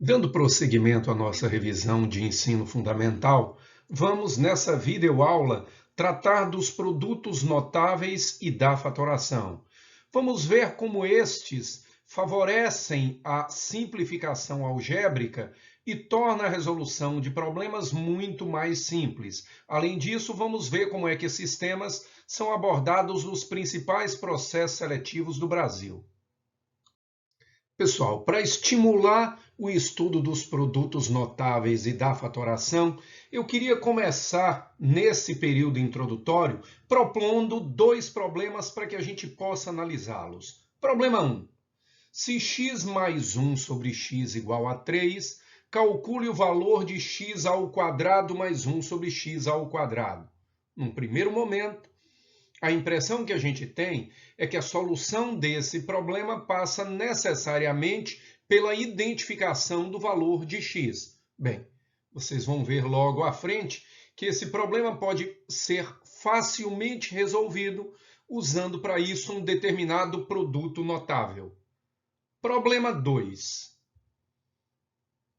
Dando prosseguimento à nossa revisão de ensino fundamental, vamos nessa videoaula tratar dos produtos notáveis e da fatoração. Vamos ver como estes favorecem a simplificação algébrica e torna a resolução de problemas muito mais simples. Além disso, vamos ver como é que esses temas são abordados nos principais processos seletivos do Brasil. Pessoal, para estimular o estudo dos produtos notáveis e da fatoração, eu queria começar nesse período introdutório propondo dois problemas para que a gente possa analisá-los. Problema 1. Se x mais 1 sobre x igual a 3, calcule o valor de x ao quadrado mais 1 sobre x ao quadrado. Num primeiro momento, a impressão que a gente tem é que a solução desse problema passa necessariamente pela identificação do valor de x. Bem, vocês vão ver logo à frente que esse problema pode ser facilmente resolvido usando para isso um determinado produto notável. Problema 2.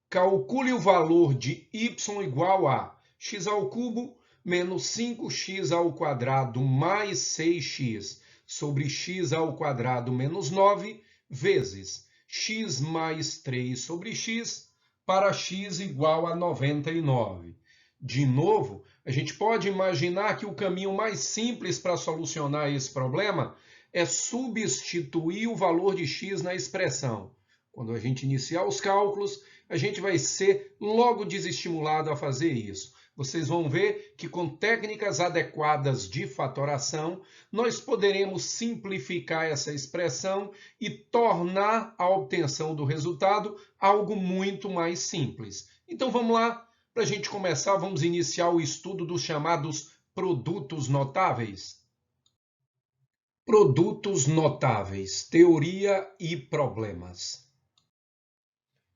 Calcule o valor de y igual a x ao cubo menos 5x ao quadrado mais 6x sobre x ao quadrado menos 9 vezes x mais 3 sobre x para x igual a 99. De novo, a gente pode imaginar que o caminho mais simples para solucionar esse problema é substituir o valor de x na expressão. Quando a gente iniciar os cálculos, a gente vai ser logo desestimulado a fazer isso. Vocês vão ver que com técnicas adequadas de fatoração, nós poderemos simplificar essa expressão e tornar a obtenção do resultado algo muito mais simples. Então vamos lá, para a gente começar, vamos iniciar o estudo dos chamados produtos notáveis. Produtos notáveis, teoria e problemas.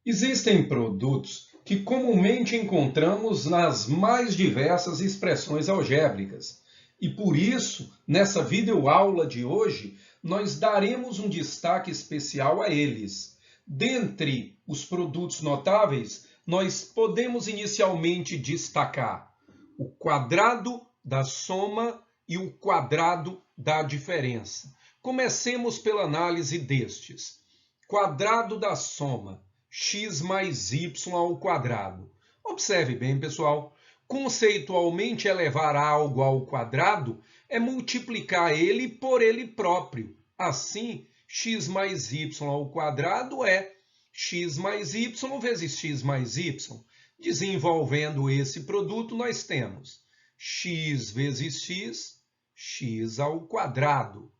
Existem produtos que comumente encontramos nas mais diversas expressões algébricas. E por isso, nessa videoaula de hoje, nós daremos um destaque especial a eles. Dentre os produtos notáveis, nós podemos inicialmente destacar o quadrado da soma e o quadrado da diferença. Comecemos pela análise destes. Quadrado da soma. X mais y ao quadrado. Observe bem, pessoal. Conceitualmente, elevar algo ao quadrado é multiplicar ele por ele próprio. Assim, x mais y ao quadrado é x mais y vezes x mais y. Desenvolvendo esse produto, nós temos x vezes x, x ao quadrado.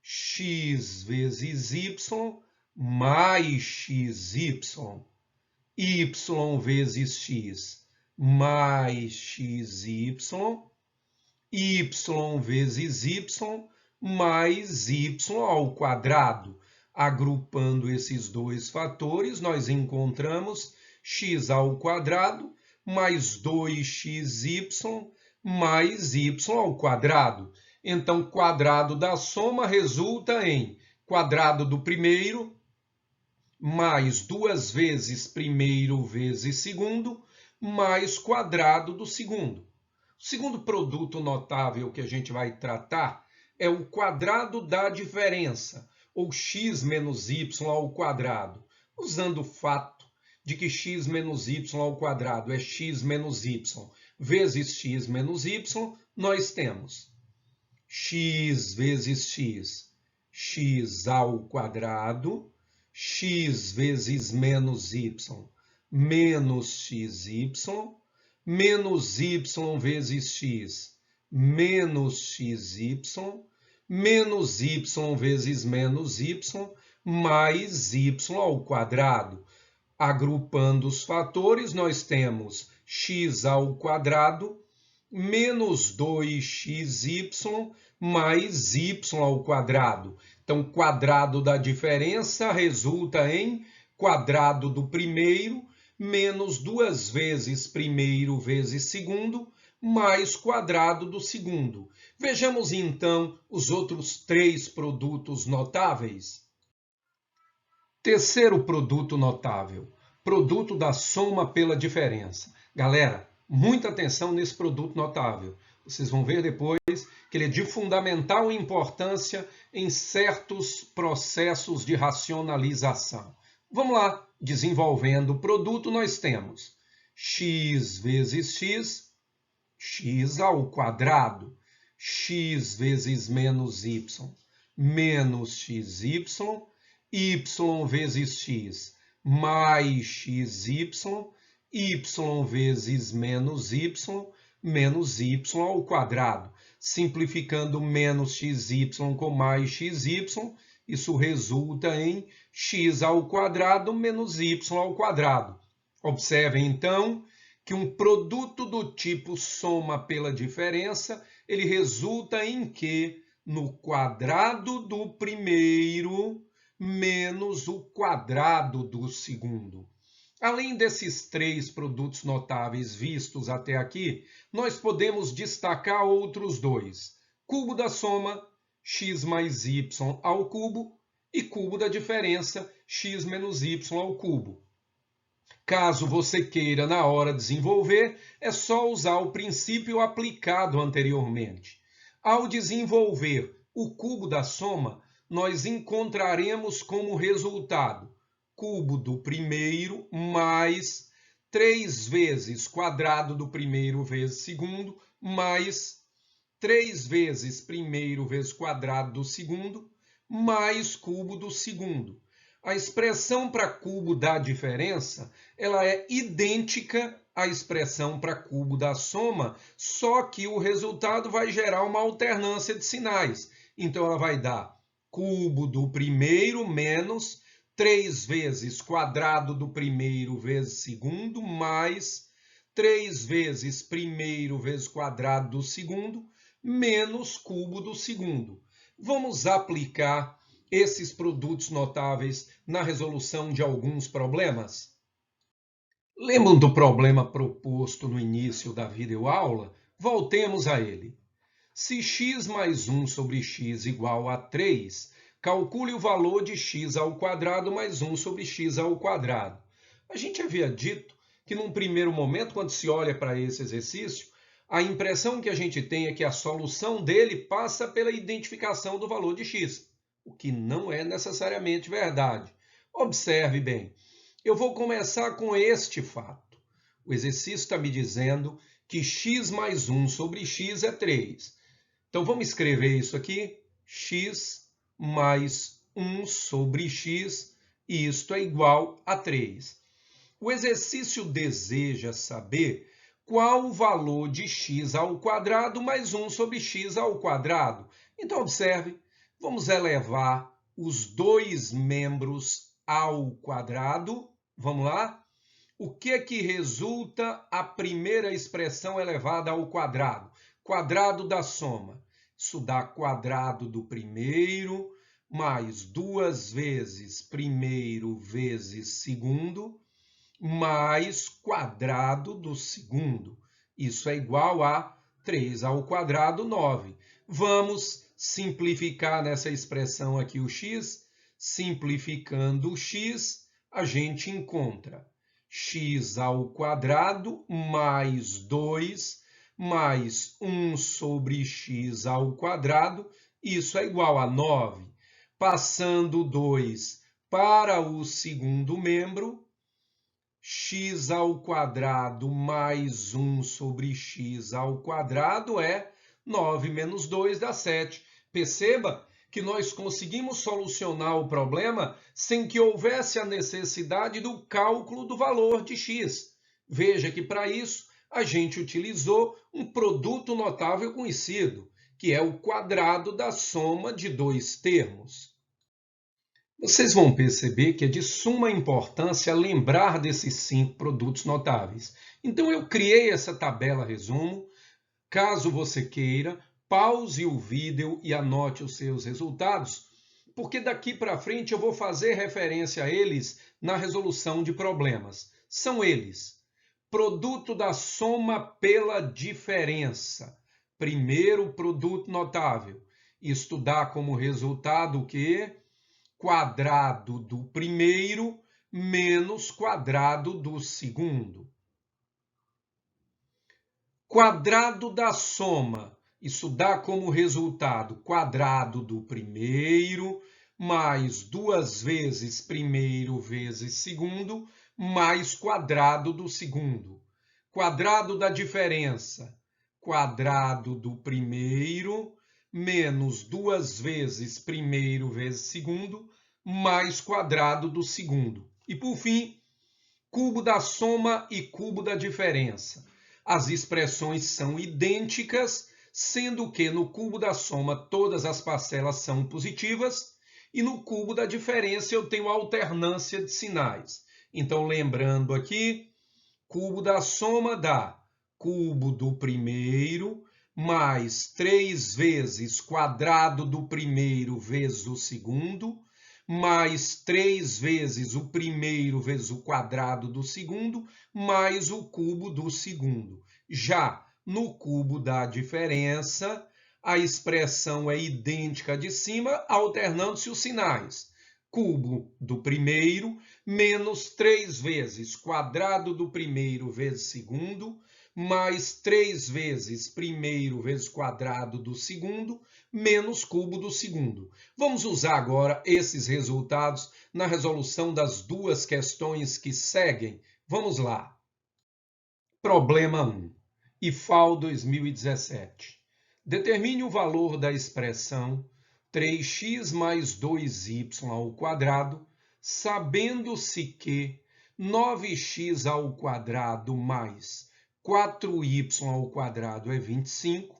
X vezes y mais xy, y vezes x mais xy, y vezes y mais y ao quadrado. Agrupando esses dois fatores, nós encontramos x ao quadrado mais 2xy mais y ao quadrado. Então, quadrado da soma resulta em quadrado do primeiro mais 2 vezes primeiro vezes segundo, mais quadrado do segundo. O segundo produto notável que a gente vai tratar é o quadrado da diferença, ou x menos y ao quadrado, usando o fato de que x menos y ao quadrado é x menos y vezes x menos y, nós temos x vezes x, x ao quadrado, x vezes menos y, menos xy, menos y vezes x, menos xy, menos y vezes menos y, mais y ao quadrado. Agrupando os fatores, nós temos x ao quadrado, menos 2xy, mais y ao quadrado. Então, quadrado da diferença resulta em quadrado do primeiro, menos 2 vezes primeiro vezes segundo, mais quadrado do segundo. Vejamos, então, os outros três produtos notáveis. Terceiro produto notável, produto da soma pela diferença. Galera, muita atenção nesse produto notável. Vocês vão ver depois que ele é de fundamental importância em certos processos de racionalização. Vamos lá, desenvolvendo o produto, nós temos x vezes x, x ao quadrado, x vezes menos y, menos xy, y vezes x, mais xy, y vezes menos y ao quadrado. Simplificando menos xy com mais xy, isso resulta em x ao quadrado menos y ao quadrado. Observem, então, que um produto do tipo soma pela diferença, ele resulta em que no quadrado do primeiro menos o quadrado do segundo. Além desses três produtos notáveis vistos até aqui, nós podemos destacar outros dois. Cubo da soma, x mais y ao cubo, e cubo da diferença, x menos y ao cubo. Caso você queira, na hora de desenvolver, é só usar o princípio aplicado anteriormente. Ao desenvolver o cubo da soma, nós encontraremos como resultado cubo do primeiro mais 3 vezes quadrado do primeiro vezes segundo, mais 3 vezes primeiro vezes quadrado do segundo, mais cubo do segundo. A expressão para cubo da diferença, ela é idêntica à expressão para cubo da soma, só que o resultado vai gerar uma alternância de sinais. Então, ela vai dar cubo do primeiro menos 3 vezes quadrado do primeiro vezes segundo, mais 3 vezes primeiro vezes quadrado do segundo, menos cubo do segundo. Vamos aplicar esses produtos notáveis na resolução de alguns problemas? Lembram do problema proposto no início da videoaula? Voltemos a ele. Se x mais 1 sobre x igual a 3, calcule o valor de x ao quadrado mais 1 sobre x ao quadrado. A gente havia dito que, num primeiro momento, quando se olha para esse exercício, a impressão que a gente tem é que a solução dele passa pela identificação do valor de x, o que não é necessariamente verdade. Observe bem, eu vou começar com este fato. O exercício está me dizendo que x mais 1 sobre x é 3. Então, vamos escrever isso aqui, x mais 1 sobre x, e isto é igual a 3. O exercício deseja saber qual o valor de x ao quadrado mais 1 sobre x ao quadrado. Então, observe, vamos elevar os dois membros ao quadrado. Vamos lá? O que é que resulta a primeira expressão elevada ao quadrado? Quadrado da soma. Isso dá quadrado do primeiro, mais 2 vezes primeiro vezes segundo, mais quadrado do segundo. Isso é igual a 3 ao quadrado, 9. Vamos simplificar nessa expressão aqui o x. Simplificando o x, a gente encontra x ao quadrado mais 2 mais 1 sobre x ao quadrado, isso é igual a 9. Passando 2 para o segundo membro, x ao quadrado mais 1 sobre x ao quadrado é 9 menos 2 dá 7. Perceba que nós conseguimos solucionar o problema sem que houvesse a necessidade do cálculo do valor de x. Veja que, para isso, a gente utilizou um produto notável conhecido, que é o quadrado da soma de dois termos. Vocês vão perceber que é de suma importância lembrar desses 5 produtos notáveis. Então, eu criei essa tabela resumo. Caso você queira, pause o vídeo e anote os seus resultados, porque daqui para frente eu vou fazer referência a eles na resolução de problemas. São eles: produto da soma pela diferença. Primeiro produto notável. Isto dá como resultado o quê? Quadrado do primeiro menos quadrado do segundo. Quadrado da soma, isso dá como resultado quadrado do primeiro, mais 2 vezes primeiro vezes segundo, mais quadrado do segundo. Quadrado da diferença, quadrado do primeiro, menos 2 vezes primeiro vezes segundo, mais quadrado do segundo. E por fim, cubo da soma e cubo da diferença. As expressões são idênticas, sendo que no cubo da soma todas as parcelas são positivas e no cubo da diferença eu tenho alternância de sinais. Então, lembrando aqui, cubo da soma dá cubo do primeiro mais 3 vezes quadrado do primeiro vezes o segundo, mais 3 vezes o primeiro vezes o quadrado do segundo, mais o cubo do segundo. Já no cubo da diferença, a expressão é idêntica à de cima, alternando-se os sinais. Cubo do primeiro, menos 3 vezes quadrado do primeiro vezes segundo, mais 3 vezes primeiro vezes quadrado do segundo, menos cubo do segundo. Vamos usar agora esses resultados na resolução das duas questões que seguem. Vamos lá. Problema 1. IFAL 2017. Determine o valor da expressão 3x mais 2y ao quadrado, sabendo-se que 9x ao quadrado mais 4y ao quadrado é 25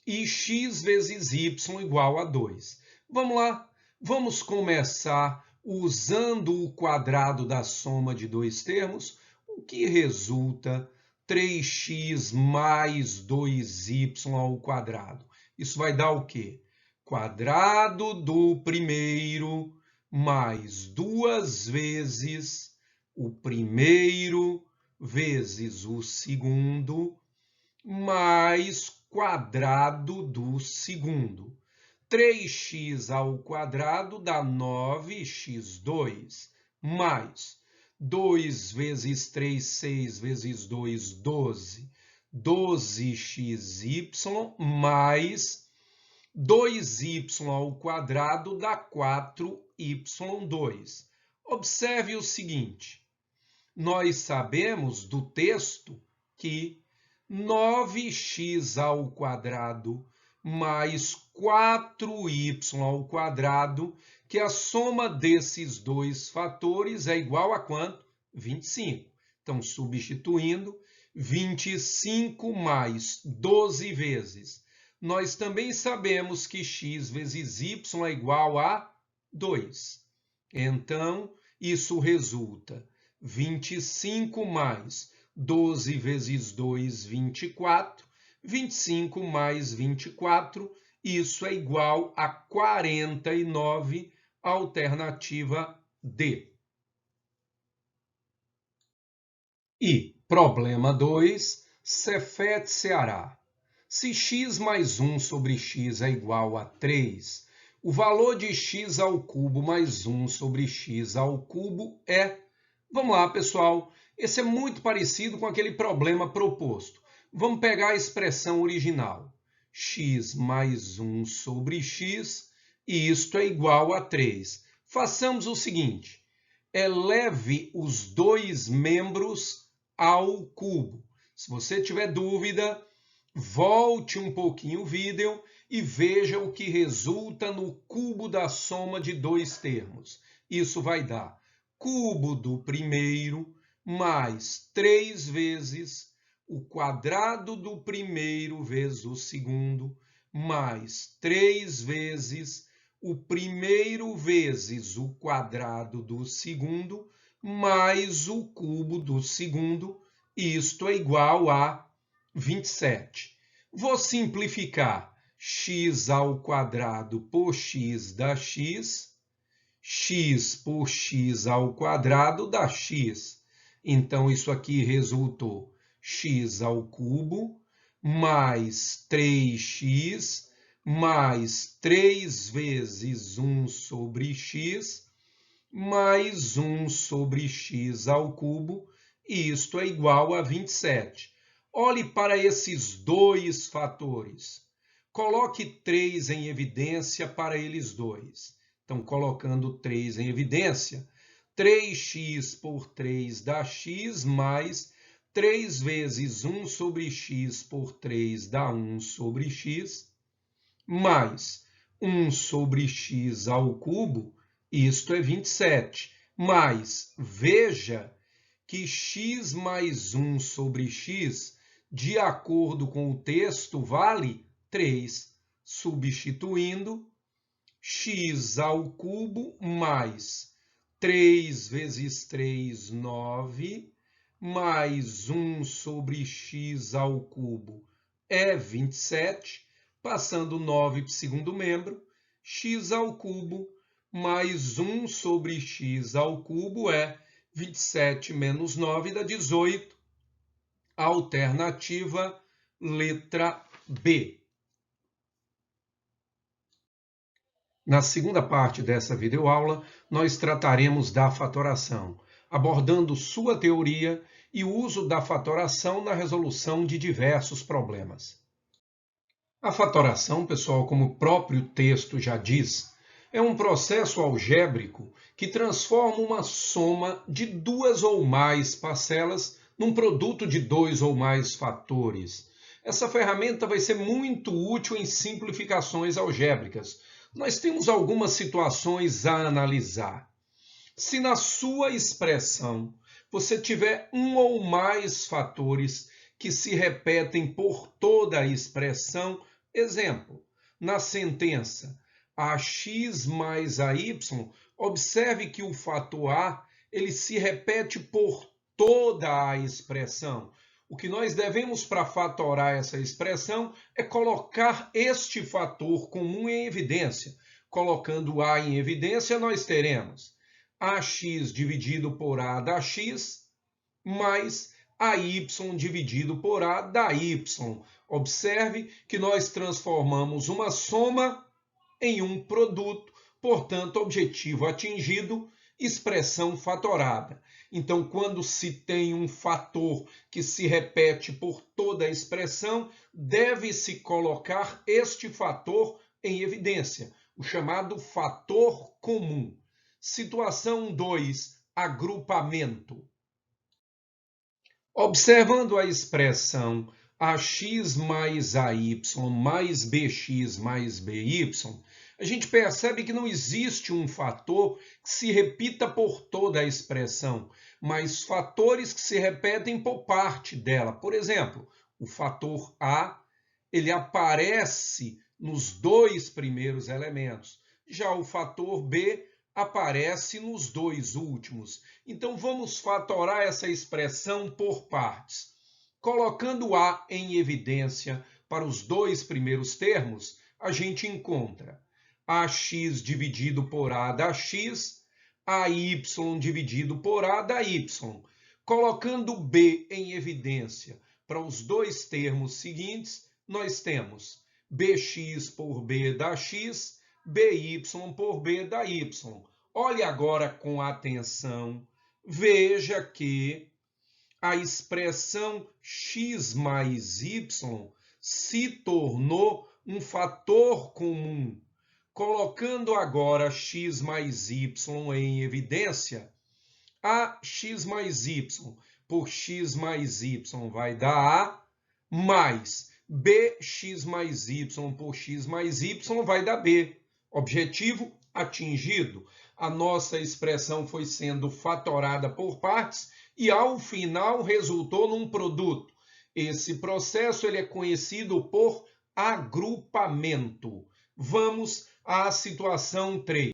e x vezes y igual a 2. Vamos lá, vamos começar usando o quadrado da soma de dois termos, o que resulta 3x mais 2y ao quadrado. Isso vai dar o quê? Quadrado do primeiro mais 2 vezes o primeiro vezes o segundo mais quadrado do segundo. 3x ao quadrado dá 9x2, mais 2 vezes 3, 6 vezes 2, 12. 12xy mais 2y ao quadrado dá 4y2. Observe o seguinte, nós sabemos do texto que 9x ao quadrado mais 4y ao quadrado, que a soma desses dois fatores é igual a quanto? 25. Então, substituindo, 25 mais 12 vezes. Nós também sabemos que x vezes y é igual a 2. Então, isso resulta 25 mais 12 vezes 2, 24. 25 mais 24, isso é igual a 49, alternativa D. E problema 2, Cefete, Ceará. Se x mais 1 sobre x é igual a 3, o valor de x ao cubo mais 1 sobre x ao cubo é... Vamos lá, pessoal. Esse é muito parecido com aquele problema proposto. Vamos pegar a expressão original. X mais 1 sobre x, e isto é igual a 3. Façamos o seguinte. Eleve os dois membros ao cubo. Se você tiver dúvida, volte um pouquinho o vídeo e veja o que resulta no cubo da soma de dois termos. Isso vai dar cubo do primeiro mais 3 vezes o quadrado do primeiro vezes o segundo, mais 3 vezes o primeiro vezes o quadrado do segundo, mais o cubo do segundo, isto é igual a 27. Vou simplificar x ao quadrado por x dá x, x por x ao quadrado dá x. Então, isso aqui resultou x ao cubo, mais 3x, mais 3 vezes 1 sobre x, mais 1 sobre x ao cubo, e isto é igual a 27. Olhe para esses dois fatores. Coloque 3 em evidência para eles dois. Então, colocando 3 em evidência, 3x por 3 dá x, mais 3 vezes 1 sobre x por 3 dá 1 sobre x, mais 1 sobre x ao cubo, isto é 27. Mas veja que x mais 1 sobre x, de acordo com o texto, vale 3. Substituindo, x ao cubo mais 3 vezes 3, 9, mais 1 sobre x ao cubo é 27. Passando 9 para o segundo membro, x ao cubo mais 1 sobre x ao cubo é 27 menos 9 dá 18. Alternativa letra B. Na segunda parte dessa videoaula, nós trataremos da fatoração, abordando sua teoria e o uso da fatoração na resolução de diversos problemas. A fatoração, pessoal, como o próprio texto já diz, é um processo algébrico que transforma uma soma de duas ou mais parcelas num produto de dois ou mais fatores. Essa ferramenta vai ser muito útil em simplificações algébricas. Nós temos algumas situações a analisar. Se na sua expressão você tiver um ou mais fatores que se repetem por toda a expressão, exemplo, na sentença ax mais ay, observe que o fator a ele se repete por toda a expressão. O que nós devemos para fatorar essa expressão é colocar este fator comum em evidência. Colocando a em evidência, nós teremos ax dividido por a dá x, mais ay dividido por a dá y. Observe que nós transformamos uma soma em um produto, portanto, objetivo atingido, expressão fatorada. Então, quando se tem um fator que se repete por toda a expressão, deve-se colocar este fator em evidência, o chamado fator comum. Situação 2, agrupamento. Observando a expressão ax mais ay mais bx mais by, a gente percebe que não existe um fator que se repita por toda a expressão, mas fatores que se repetem por parte dela. Por exemplo, o fator a, ele aparece nos dois primeiros elementos. Já o fator b aparece nos dois últimos. Então, vamos fatorar essa expressão por partes. Colocando a em evidência para os dois primeiros termos, a gente encontra ax dividido por a dá x, ay dividido por a dá y. Colocando b em evidência para os dois termos seguintes, nós temos bx por b dá x, by por b dá y. Olhe agora com atenção, veja que a expressão x mais y se tornou um fator comum. Colocando agora x mais y em evidência, a x mais y por x mais y vai dar a, mais bx mais y por x mais y vai dar b. Objetivo atingido. A nossa expressão foi sendo fatorada por partes e, ao final, resultou num produto. Esse processo ele é conhecido por agrupamento. Vamos à situação 3.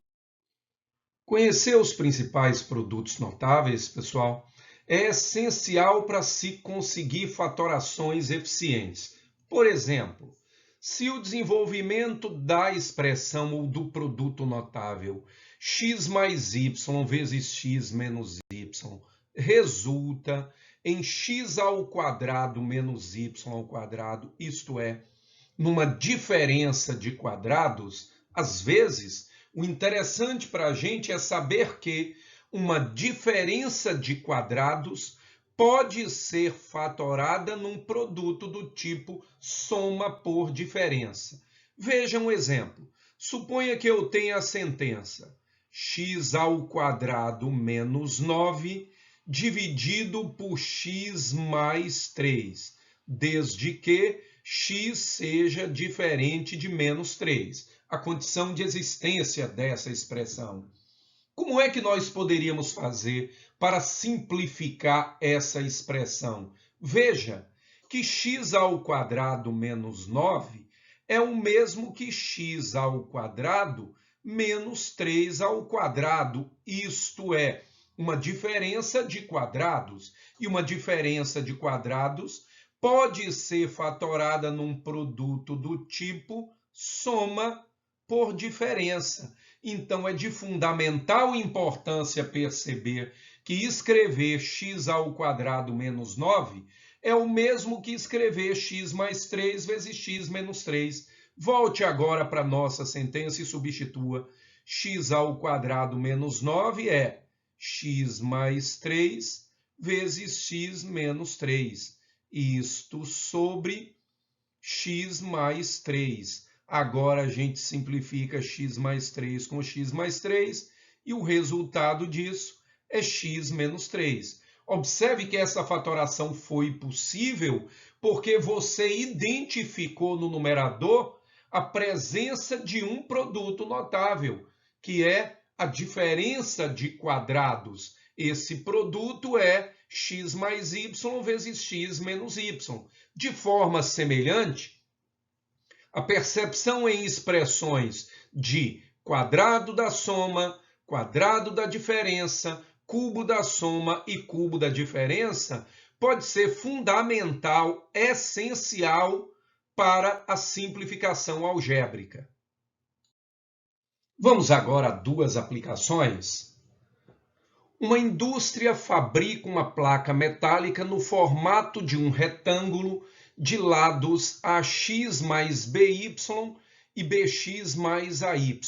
Conhecer os principais produtos notáveis, pessoal, é essencial para se conseguir fatorações eficientes. Por exemplo, se o desenvolvimento da expressão ou do produto notável x mais y vezes x menos y resulta em x ao quadrado menos y ao quadrado, isto é, numa diferença de quadrados, às vezes O interessante para a gente é saber que uma diferença de quadrados pode ser fatorada num produto do tipo soma por diferença. Veja um exemplo. Suponha que eu tenha a sentença x ao quadrado menos 9 dividido por x mais 3, desde que x seja diferente de menos 3, a condição de existência dessa expressão. Como é que nós poderíamos fazer para simplificar essa expressão? Veja que x ao quadrado menos 9 é o mesmo que x ao quadrado menos 3 ao quadrado, isto é, uma diferença de quadrados. E uma diferença de quadrados pode ser fatorada num produto do tipo soma por diferença. Então, é de fundamental importância perceber que escrever x ao quadrado menos 9 é o mesmo que escrever x mais 3 vezes x menos 3. Volte agora para a nossa sentença e substitua. X ao quadrado menos 9 é x mais 3 vezes x menos 3. Isto sobre x mais 3. Agora a gente simplifica x mais 3 com x mais 3 e o resultado disso é x menos 3. Observe que essa fatoração foi possível porque você identificou no numerador a presença de um produto notável, que é a diferença de quadrados. Esse produto é x mais y vezes x menos y. De forma semelhante, a percepção em expressões de quadrado da soma, quadrado da diferença, cubo da soma e cubo da diferença pode ser fundamental, essencial para a simplificação algébrica. Vamos agora a duas aplicações. Uma indústria fabrica uma placa metálica no formato de um retângulo de lados AX mais BY e BX mais AY.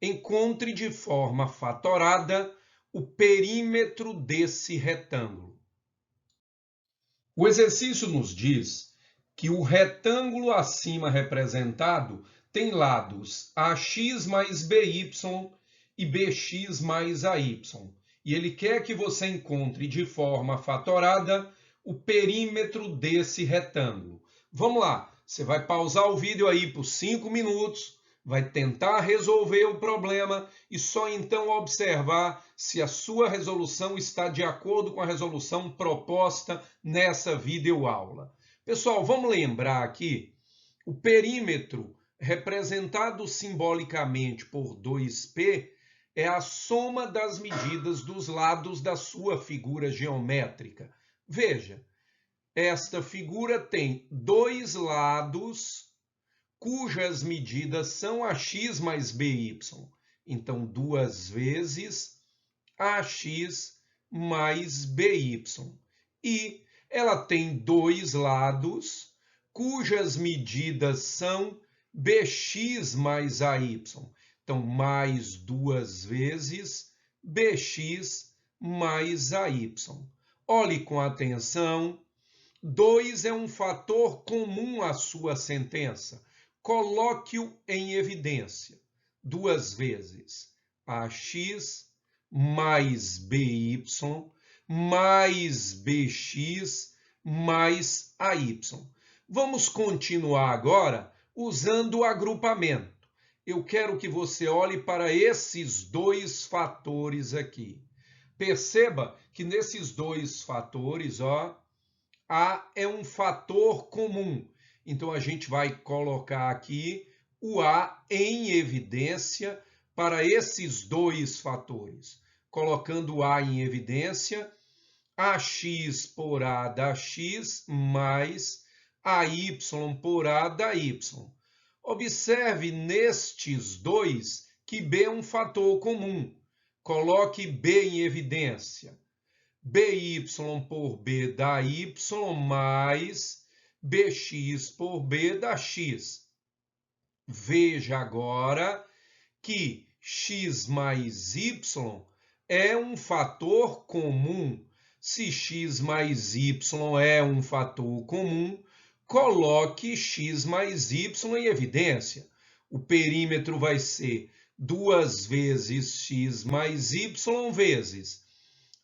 Encontre de forma fatorada o perímetro desse retângulo. O exercício nos diz que o retângulo acima representado tem lados AX mais BY e BX mais AY. E ele quer que você encontre de forma fatorada o perímetro desse retângulo. Vamos lá, você vai pausar o vídeo aí por 5 minutos, vai tentar resolver o problema e só então observar se a sua resolução está de acordo com a resolução proposta nessa videoaula. Pessoal, vamos lembrar aqui, o perímetro representado simbolicamente por 2π é a soma das medidas dos lados da sua figura geométrica. Veja, esta figura tem dois lados cujas medidas são AX mais BY. Então, 2 vezes AX mais BY. E ela tem dois lados cujas medidas são BX mais AY. Então, mais 2 vezes BX mais AY. Olhe com atenção. 2 é um fator comum à sua sentença. Coloque-o em evidência. 2 vezes AX mais BY mais BX mais AY. Vamos continuar agora usando o agrupamento. Eu quero que você olhe para esses dois fatores aqui. Perceba que nesses dois fatores, A é um fator comum. Então, a gente vai colocar aqui o A em evidência para esses dois fatores. Colocando o A em evidência, AX por A dá X mais AY por A dá Y. Observe nestes dois que B é um fator comum. Coloque B em evidência. BY por B dá Y mais BX por B dá X. Veja agora que x mais y é um fator comum. Se x mais y é um fator comum, coloque x mais y em evidência. O perímetro vai ser 2 vezes x mais y vezes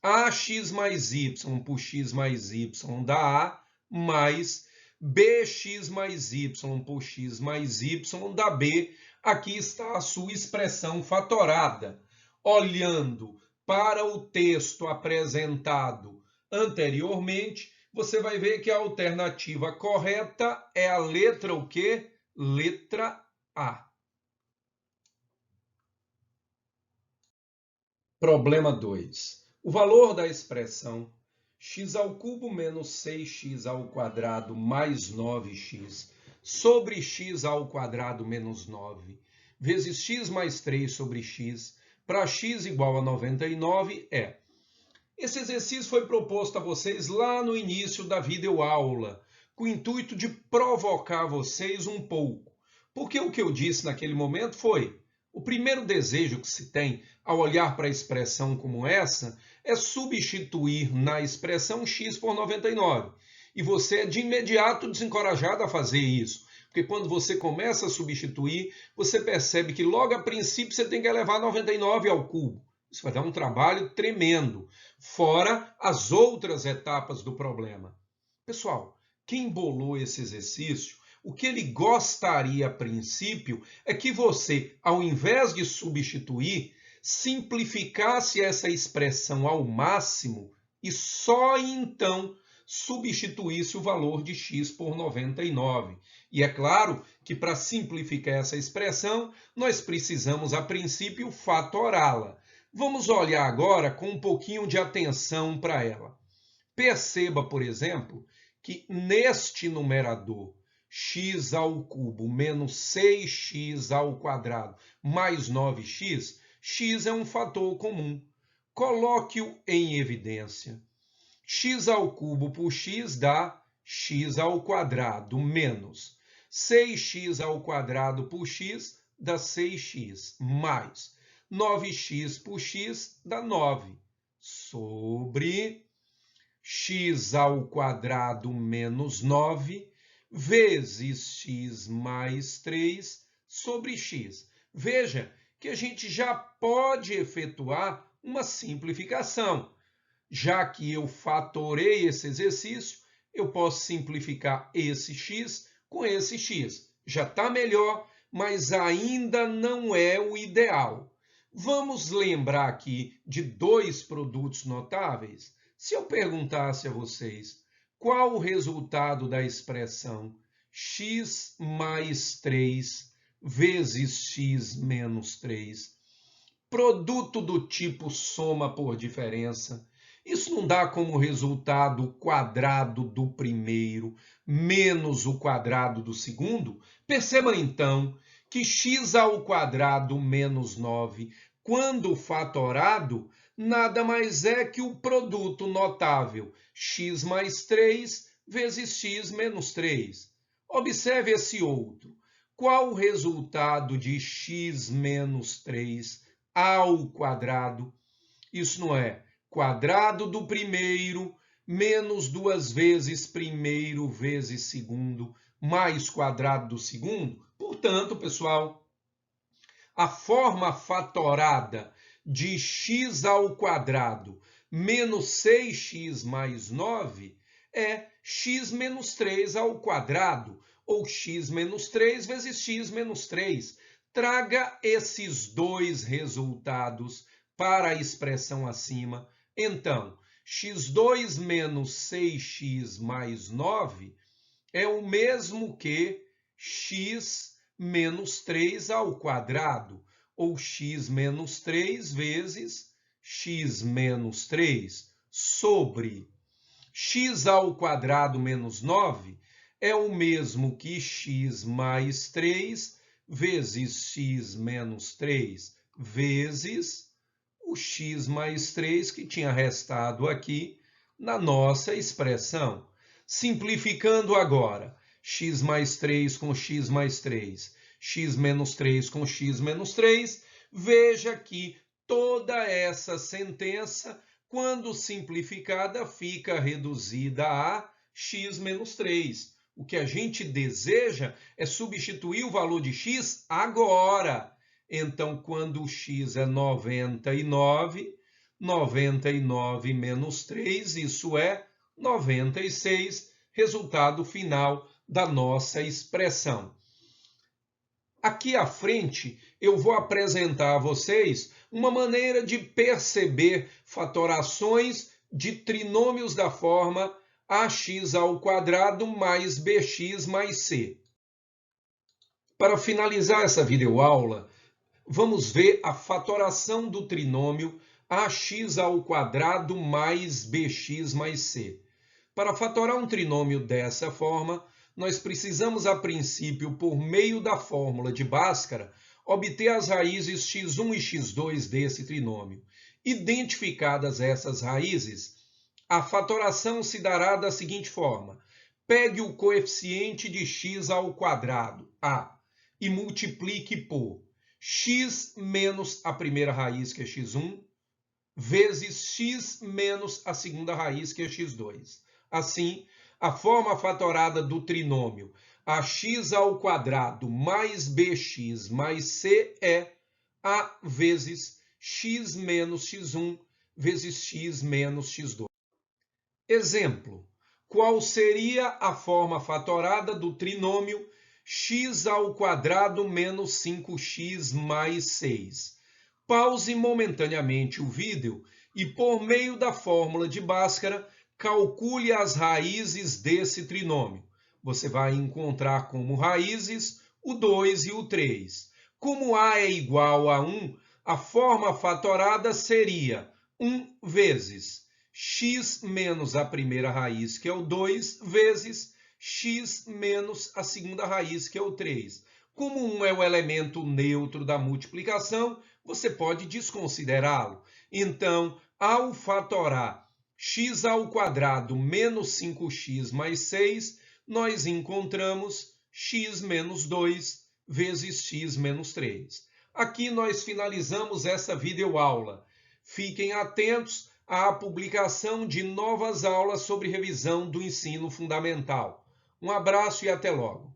ax mais y por x mais y dá a, mais bx mais y por x mais y dá b. Aqui está a sua expressão fatorada. Olhando para o texto apresentado anteriormente, você vai ver que a alternativa correta é a letra o quê? Letra A. Problema 2. O valor da expressão x ao cubo menos 6x ao quadrado mais 9x sobre x ao quadrado menos 9 vezes x mais 3 sobre x para x igual a 99 é. Esse exercício foi proposto a vocês lá no início da videoaula, com o intuito de provocar vocês um pouco. Porque o que eu disse naquele momento foi: o primeiro desejo que se tem ao olhar para a expressão como essa é substituir na expressão x por 99. E você é de imediato desencorajado a fazer isso. Porque quando você começa a substituir, você percebe que logo a princípio você tem que elevar 99 ao cubo. Isso vai dar um trabalho tremendo, fora as outras etapas do problema. Pessoal, quem bolou esse exercício, o que ele gostaria a princípio é que você, ao invés de substituir, simplificasse essa expressão ao máximo e só então substituísse o valor de x por 99. E é claro que para simplificar essa expressão, nós precisamos a princípio fatorá-la. Vamos olhar agora com um pouquinho de atenção para ela. Perceba, por exemplo, que neste numerador x ao cubo menos 6x ao quadrado mais 9x, x é um fator comum. Coloque-o em evidência. X ao cubo por x dá x ao quadrado menos 6x ao quadrado por x dá 6x mais 9x por x dá 9 sobre x ao quadrado menos 9 vezes x mais 3 sobre x. Veja que a gente já pode efetuar uma simplificação. Já que eu fatorei esse exercício, eu posso simplificar esse x com esse x. Já está melhor, mas ainda não é o ideal. Vamos lembrar aqui de dois produtos notáveis? Se eu perguntasse a vocês qual o resultado da expressão x mais 3 vezes x menos 3, produto do tipo soma por diferença, isso não dá como resultado o quadrado do primeiro menos o quadrado do segundo? Perceba então que x ao quadrado menos 9, quando fatorado, nada mais é que o produto notável x mais 3 vezes x menos 3. Observe esse outro. Qual o resultado de x menos 3 ao quadrado? Isso não é quadrado do primeiro menos 2 vezes primeiro vezes segundo mais quadrado do segundo? Portanto, pessoal, a forma fatorada de x ao quadrado menos 6x mais 9 é x menos 3 ao quadrado, ou x menos 3 vezes x menos 3. Traga esses dois resultados para a expressão acima. Então, x2 menos 6x mais 9 é o mesmo que x menos 3 ao quadrado, ou x menos 3 vezes x menos 3, sobre x ao quadrado menos 9 é o mesmo que x mais 3 vezes x menos 3 vezes o x mais 3 que tinha restado aqui na nossa expressão. Simplificando agora, x mais 3 com x mais 3, x menos 3 com x menos 3, Veja que toda essa sentença, quando simplificada, fica reduzida a x menos 3. O que a gente deseja é substituir o valor de x agora. Então, quando o x é 99, 99 menos 3, isso é 96, resultado final da nossa expressão. Aqui à frente, eu vou apresentar a vocês uma maneira de perceber fatorações de trinômios da forma ax ao quadrado mais bx mais c. Para finalizar essa videoaula, vamos ver a fatoração do trinômio ax ao quadrado mais bx mais c. Para fatorar um trinômio dessa forma, nós precisamos, a princípio, por meio da fórmula de Bhaskara, obter as raízes x1 e x2 desse trinômio. Identificadas essas raízes, a fatoração se dará da seguinte forma. Pegue o coeficiente de x ao quadrado, a, e multiplique por x menos a primeira raiz, que é x1, vezes x menos a segunda raiz, que é x2. Assim, a forma fatorada do trinômio ax ao quadrado mais bx mais c é a vezes x menos x1 vezes x menos x2. Exemplo: qual seria a forma fatorada do trinômio x ao quadrado menos 5x mais 6? Pause momentaneamente o vídeo e, por meio da fórmula de Bhaskara, calcule as raízes desse trinômio. Você vai encontrar como raízes o 2 e o 3. Como a é igual a 1, a forma fatorada seria 1 vezes x menos a primeira raiz, que é o 2, vezes x menos a segunda raiz, que é o 3. Como 1 é o elemento neutro da multiplicação, você pode desconsiderá-lo. Então, ao fatorar x ao quadrado menos 5x mais 6, nós encontramos x menos 2 vezes x menos 3. Aqui nós finalizamos essa videoaula. Fiquem atentos à publicação de novas aulas sobre revisão do ensino fundamental. Um abraço e até logo.